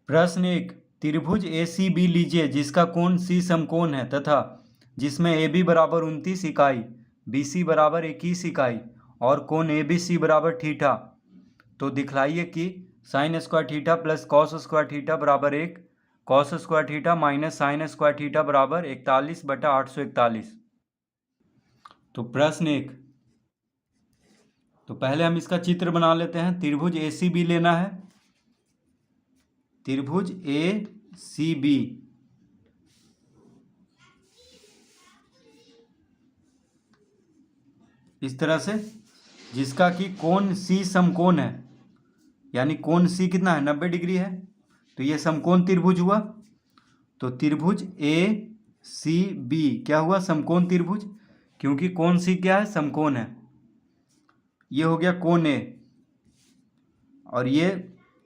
प्रश्न 1, त्रिभुज ACB लीजिए जिसका कोण C समकोण है तथा जिसमें AB बराबर 29 इकाई, BC बराबर 21 इकाई और कोण ABC बराबर थीटा। तो दिखलाइए कि sine square theta plus cos square theta बराबर 1, cos square theta minus sine square theta बराबर 41/841। तो प्रश्न 1, तो पहले हम इसका चित्र बना लेते हैं। त्रिभुज ACB लेना है, त्रिभुज ACB इस तरह से, जिसका कि कोण C समकोण है, यानी कोण C कितना है 90 डिग्री है। तो ये समकोण त्रिभुज हुआ। तो त्रिभुज ACB क्या हुआ, समकोण त्रिभुज, क्योंकि कोण C क्या है, समकोण है। ये हो गया कोण A, और ये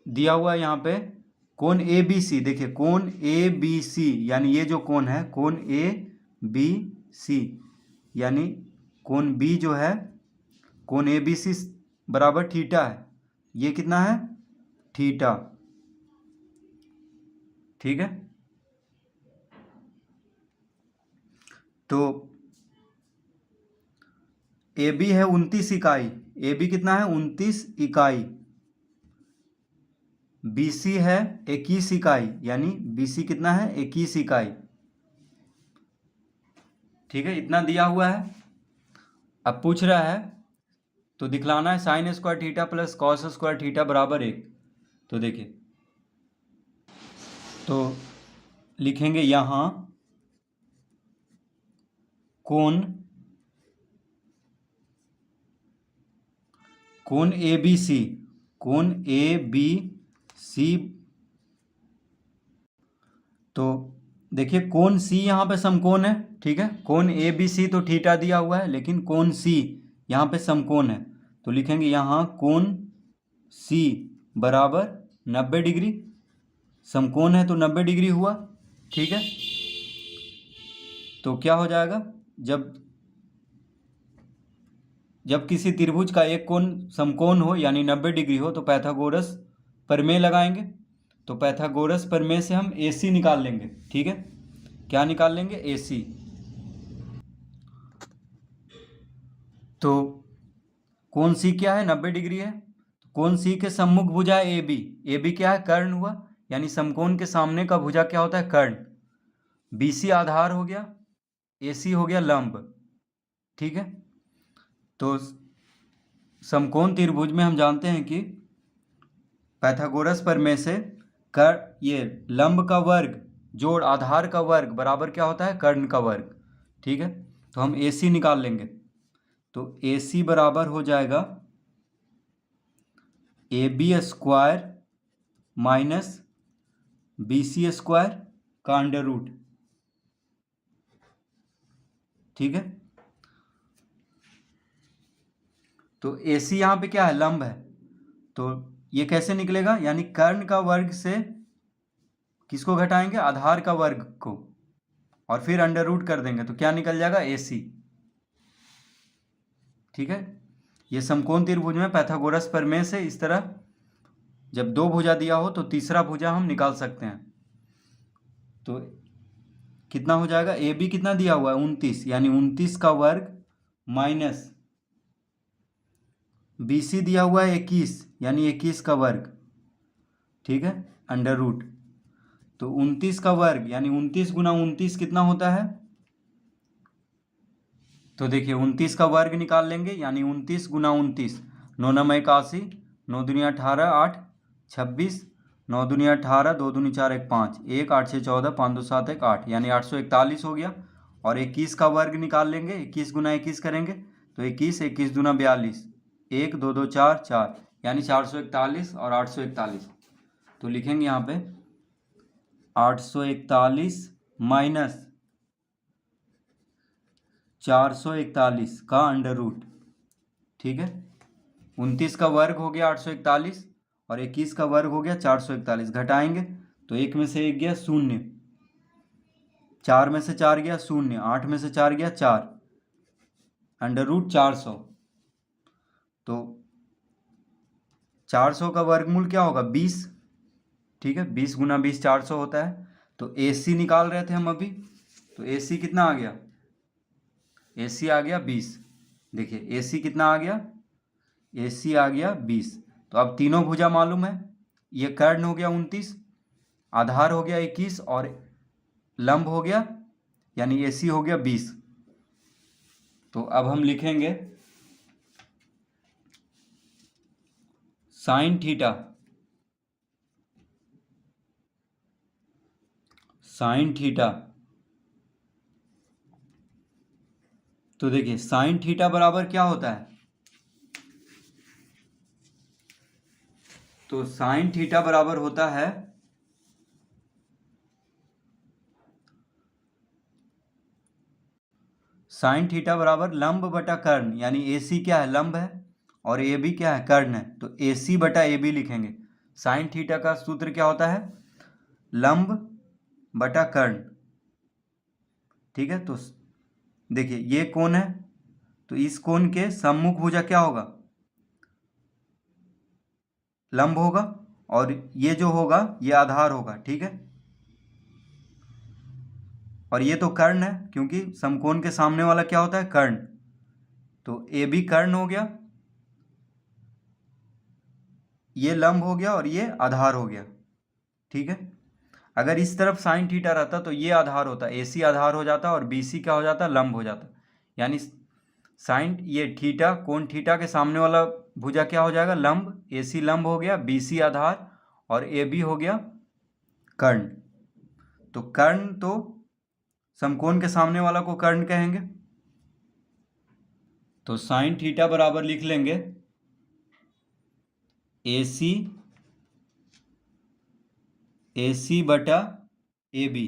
दिया हुआ है यहाँ पे कोण ABC। देखिए कोण ABC, यानी ये जो कोण है कोण ABC, यानी कोण B जो है कोण ABC बराबर थीटा है। ये कितना है, थीटा। ठीक है, तो AB है 29 इकाई, AB कितना है 29 इकाई। BC है 21 इकाई, यानी BC कितना है 21 इकाई। ठीक है, इतना दिया हुआ है। अब पूछ रहा है तो दिखलाना है sine square theta plus cos square theta बराबर 1। तो देखिए, तो लिखेंगे यहाँ कोण ABC, कोण ABC। तो देखिए कोण C यहाँ पे समकोण है। ठीक है, कोण ABC तो थीटा दिया हुआ है, लेकिन कोण C यहाँ पे समकोण है। तो लिखेंगे यहाँ कोण C बराबर 90 डिग्री, समकोण है तो 90 डिग्री हुआ। ठीक है, तो क्या हो जाएगा, जब किसी त्रिभुज का एक कोण समकोण हो यानी 90 डिग्री हो तो पाइथागोरस प्रमेय लगाएंगे। तो पाइथागोरस प्रमेय से हम AC निकाल लेंगे। ठीक है, क्या निकाल लेंगे, AC। तो कोण C क्या है, 90 डिग्री है। कोण C के सम्मुख भुजा है AB, AB क्या है, कर्ण हुआ, यानी समकोण के सामने का भुजा क्या होता है, कर्ण। BC आधार हो गया, AC हो गया लंब। ठीक है, तो समकोण त्रिभुज में हम जानते हैं कि पाइथागोरस प्रमेय से ये लंब का वर्ग जोड़ आधार का वर्ग बराबर क्या होता है, कर्ण का वर्ग। ठीक है, तो हम AC निकाल लेंगे। तो AC बराबर हो जाएगा AB square minus BC square का अंडर रूट। ठीक है, तो AC यहाँ पे क्या है, लंब है। तो ये कैसे निकलेगा, यानी कर्ण का वर्ग से किसको घटाएंगे, आधार का वर्ग को, और फिर अंडर रूट कर देंगे तो क्या निकल जाएगा, AC। ठीक है, ये समकोण त्रिभुज में पाइथागोरस प्रमेय से इस तरह जब दो भुजा दिया हो तो तीसरा भुजा हम निकाल सकते हैं। तो कितना हो जाएगा, AB कितना दिया हुआ है 29, यानी 29 का वर्ग माइनस BC दिया हुआ है 21, यानी 21 का वर्ग। ठीक है, अंडर रूट। तो 29 का वर्ग यानी 29 गुना 29 कितना होता है, तो देखिए 29 का वर्ग निकाल लेंगे, यानी 29 गुना 29, 9 9 81, 9 दूनी 18, 8 26, 9 दूनी 18, 2 दूनी 4 1 5, 1 8 6 14, 5 2 7 1 8, यानी 841 हो गया। और 21 का वर्ग निकाल लेंगे, 21 गुना 21 करेंगे तो 21, 21 दूना 42, 1 2 2 4 4, यानी 441 और 841। तो लिखेंगे यहाँ पे 841 माइनस 441 का अंडर रूट। ठीक है, 29 का वर्ग हो गया 841 और 21 का वर्ग हो गया 441। घटाएंगे तो 1 में से 1 गया 0, 4 में से 4 गया 0, 8 में से 4 गया 4, अंडर रूट 400। तो 400 का वर्गमूल क्या होगा, 20। ठीक है, 20 गुना 20 400 होता है। तो AC निकाल रहे थे हम अभी, तो AC कितना आ गया, AC आ गया 20। देखिए AC कितना आ गया, AC आ गया 20। तो अब तीनों भुजा मालूम है, ये कर्ण हो गया 29, आधार हो गया 21 और लंब हो गया यानी AC हो गया 20। तो अब हम लिखेंगे साइन थीटा, साइन थीटा। तो देखिए साइन थीटा बराबर क्या होता है, तो साइन थीटा बराबर होता है साइन थीटा बराबर लंब बटा कर्ण, यानी AC क्या है, लंब है, और AB क्या है, कर्ण है। तो AC बटा AB लिखेंगे। साइन थीटा का सूत्र क्या होता है, लंब बटा कर्ण। ठीक है, तो देखिए ये कोण है, तो इस कोण के सम्मुख भुजा क्या होगा, लंब होगा, और ये जो होगा ये आधार होगा। ठीक है, और ये तो कर्ण है, क्योंकि समकोण के सामने वाला क्या होता है, कर्ण। तो AB कर्ण हो गया, ये लंब हो गया और ये आधार हो गया। ठीक है, अगर इस तरफ साइन थीटा रहता तो ये आधार होता, AC आधार हो जाता और BC क्या हो जाता, लंब हो जाता। यानी साइन ये थीटा, कोण थीटा के सामने वाला भुजा क्या हो जाएगा, लंब। AC लंब हो गया, BC आधार और AB हो गया कर्ण। तो कर्ण, तो समकोण के सामने वाला को कर्ण कहेंगे। तो साइन थीटा बराबर लिख लेंगे AC बटा AB।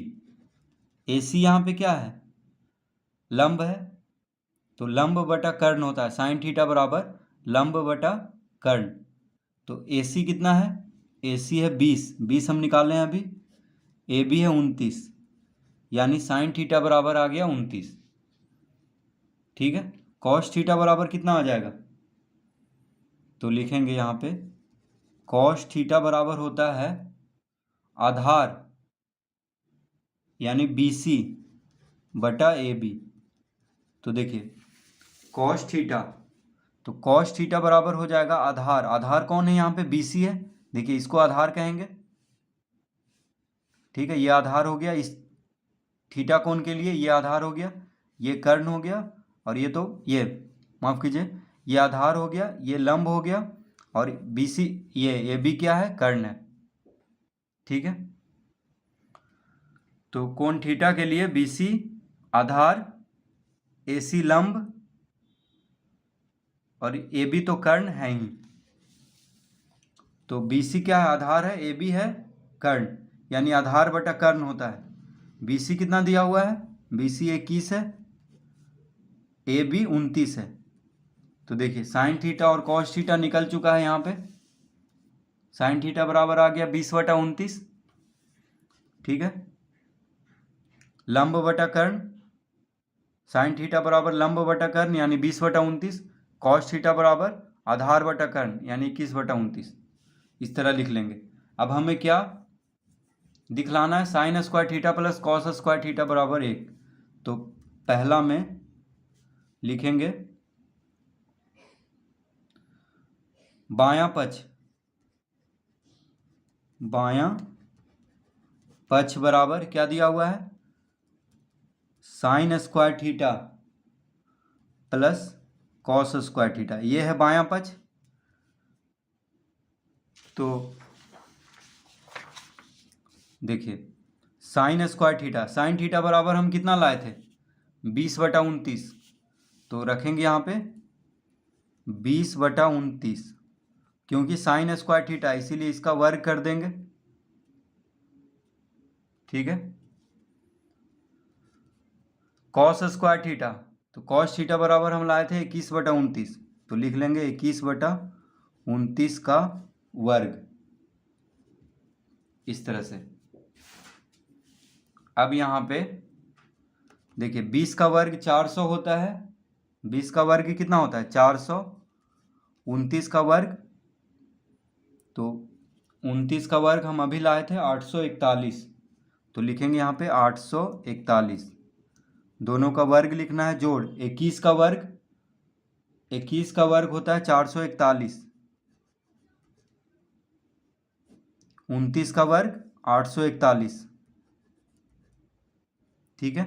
AC यहाँ पे क्या है, लंब है, तो लंब बटा कर्ण होता है। साइन थीटा बराबर लंब बटा कर्ण। तो AC कितना है, AC है 20, 20 हम निकाले हैं अभी। AB है 29, यानी साइन थीटा बराबर आ गया 29। ठीक है, कॉस थीटा बराबर कितना आ जाएगा, तो लिखेंगे यहाँ पे कॉस थीटा बराबर होता है आधार यानी BC बटा AB। तो देखिए कॉस थीटा, तो कॉस थीटा बराबर हो जाएगा आधार, आधार कौन है यहाँ पे, BC है। देखिए इसको आधार कहेंगे। ठीक है, ये आधार हो गया, इस थीटा कोण के लिए ये आधार हो गया, ये कर्ण हो गया, और ये तो ये माफ कीजिए, ये आधार हो गया, ये लंब हो गया, और BC ये AB क्या है, कर्ण है। ठीक है, तो कोण थीटा के लिए BC आधार, AC लंब और AB तो कर्ण है ही। तो BC क्या है, आधार है, AB है कर्ण, यानी आधार बटा कर्ण होता है। BC कितना दिया हुआ है, BC 21 है, AB 29 है। तो देखिए साइन थीटा और कॉस थीटा निकल चुका है यहाँ पे। साइन थीटा बराबर आ गया 20 बटा 29। ठीक है, लंब बटा कर्ण, साइन थीटा बराबर लंब बटा कर्ण यानी 20 बटा 29। कॉस थीटा बराबर आधार बटा कर्ण यानी 21 बटा 29। इस तरह लिख लेंगे। अब हमें क्या दिखलाना है, sine square theta plus cos square theta बराबर 1। तो पहला में लिखेंगे बायां पक्ष, बायां पक्ष बराबर क्या दिया हुआ है, sine square theta plus cos square theta, ये है बायां पक्ष। तो देखिए sine square theta, sine theta बराबर हम कितना लाए थे, 20 बटा 29। तो रखेंगे यहाँ पे 20 बटा 29, क्योंकि साइन स्क्वायर थीटा इसीलिए इसका वर्ग कर देंगे। ठीक है, कॉस स्क्वायर थीटा, तो कॉस थीटा बराबर हम लाए थे 21 बटा 29। तो लिख लेंगे 21 बटा 29 का वर्ग, इस तरह से। अब यहाँ पे देखिए 20 का वर्ग 400 होता है, 20 का वर्ग कितना होता है 400, 29 का वर्ग, तो 29 का वर्ग हम अभी लाए थे 841, तो लिखेंगे यहाँ पे 841। दोनों का वर्ग लिखना है जोड़। 21 का वर्ग होता है 441, 29 का वर्ग 841, ठीक है।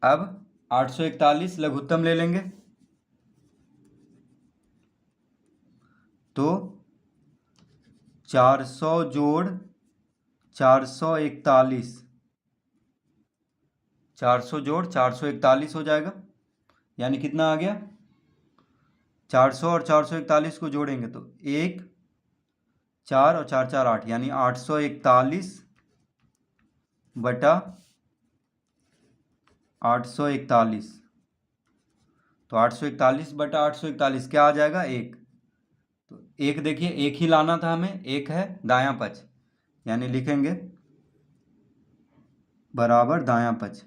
अब 841 लघुत्तम ले लेंगे, तो 400 जोड़ 441, 400 जोड़ 441 हो जाएगा। यानी कितना आ गया, 400 और 441 को जोड़ेंगे तो 1 4 और 4 4 8, यानी 841 बटा 841। तो 841 बटा 841 क्या आ जाएगा, 1। तो 1 देखिए, 1 ही लाना था हमें, 1 है दायां पक्ष, यानी लिखेंगे बराबर दायां पक्ष,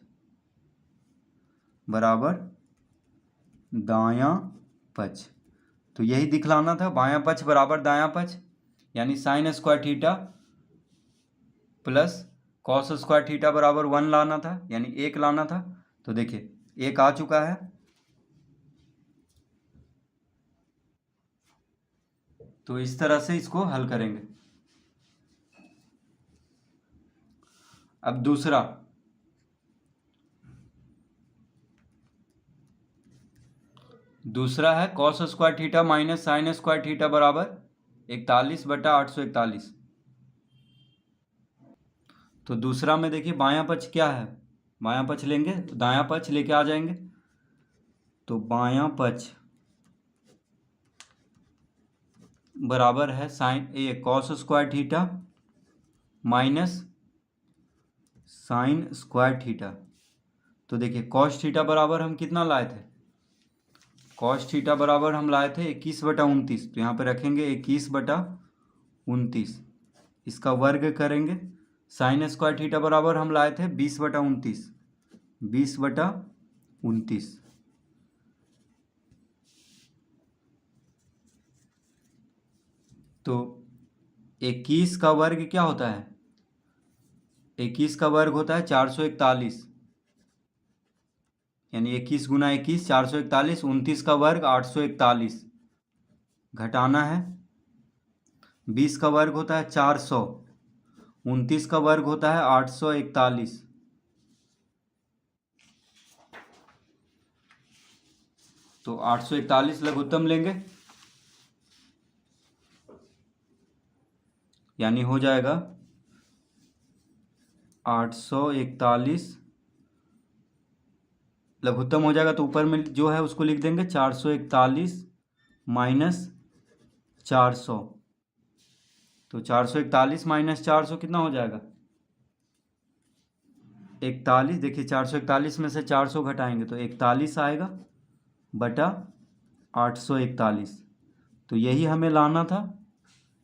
बराबर दायां पक्ष। तो यही दिखलाना था, बायां पक्ष बराबर दायां पक्ष, यानी sine square theta plus cos square theta बराबर 1 लाना था, यानी 1 लाना था। तो देखिए 1 आ चुका है। तो इस तरह से इसको हल करेंगे। अब दूसरा है cos square theta minus sine square theta बराबर 41 बटा 841। तो दूसरा में देखिए बायां पक्ष क्या है, बायां पक्ष लेंगे तो दायां पक्ष लेके आ जाएंगे। तो बायां पक्ष बराबर है cos square theta minus sine square theta. तो देखिए कॉस थीटा बराबर हम कितना लाए थे, कॉस थीटा बराबर हम लाए थे 21 बटा 29, तो यहाँ पे रखेंगे 21 बटा 29, इसका वर्ग करेंगे। साइन स्क्वायर थीटा बराबर हम लाए थे 20 बटा 29, 20 बटा 29। तो 21 का वर्ग क्या होता है, 21 का वर्ग होता है 441, यानी 21 गुना 21 441, 29 का वर्ग 841, घटाना है 20 का वर्ग होता है 400, 29 का वर्ग होता है 841। तो 841 लघुत्तम लेंगे, यानी हो जाएगा 841 लघुत्तम हो जाएगा। तो ऊपर में जो है उसको लिख देंगे 441 माइनस 400। तो 441 माइनस 400 कितना हो जाएगा, 41। देखिए 441 में से 400 घटाएंगे तो 41 आएगा बटा 841। तो यही हमें लाना था,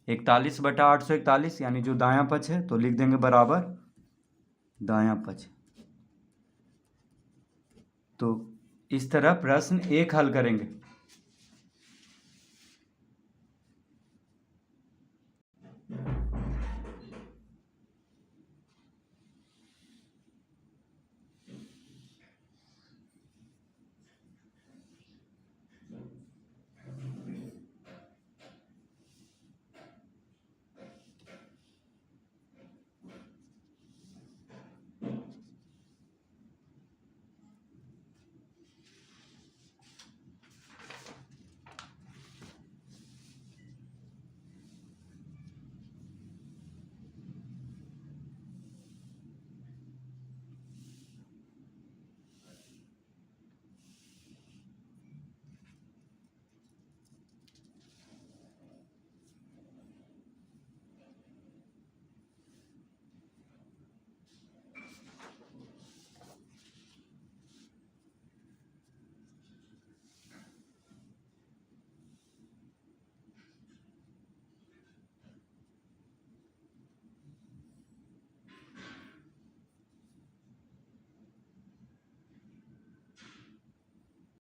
41 बटा 841, यानी जो दायां पक्ष है, तो लिख देंगे बराबर दायां पक्ष। तो इस तरह प्रश्न 1 हल करेंगे।